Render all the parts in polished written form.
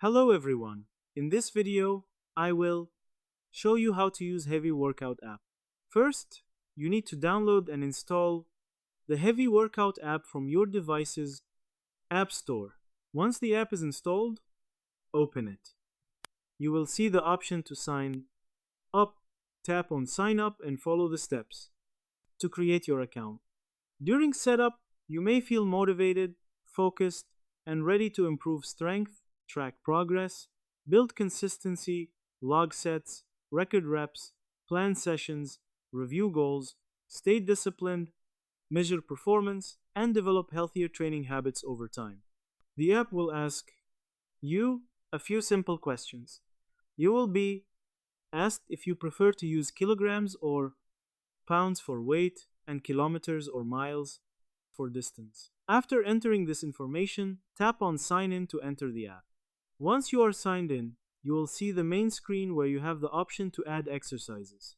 Hello everyone. In this video, I will show you how to use Hevy Workout app. First, you need to download and install the Hevy Workout app from your device's App Store. Once the app is installed, open it. You will see the option to sign up. Tap on Sign Up and follow the steps to create your account. During setup, you may feel motivated, focused, and ready to improve strength, track progress, build consistency, log sets, record reps, plan sessions, review goals, stay disciplined, measure performance, and develop healthier training habits over time. The app will ask you a few simple questions. You will be asked if you prefer to use kilograms or pounds for weight and kilometers or miles for distance. After entering this information, tap on Sign In to enter the app. Once you are signed in, you will see the main screen where you have the option to add exercises.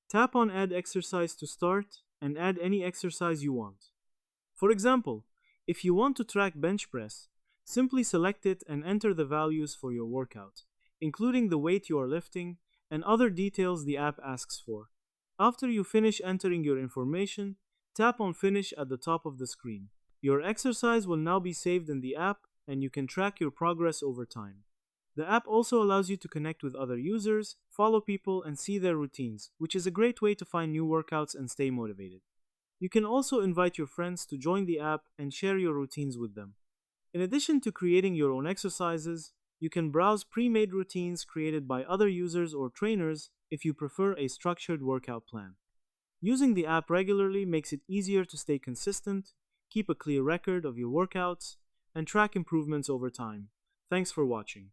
Tap on Add Exercise to start and add any exercise you want. For example, if you want to track bench press, simply select it and enter the values for your workout, including the weight you are lifting and other details the app asks for. After you finish entering your information, tap on Finish at the top of the screen. Your exercise will now be saved in the app and you can track your progress over time. The app also allows you to connect with other users, follow people, and see their routines, which is a great way to find new workouts and stay motivated. You can also invite your friends to join the app and share your routines with them. In addition to creating your own exercises, you can browse pre-made routines created by other users or trainers if you prefer a structured workout plan. Using the app regularly makes it easier to stay consistent, keep a clear record of your workouts, and track improvements over time. Thanks for watching.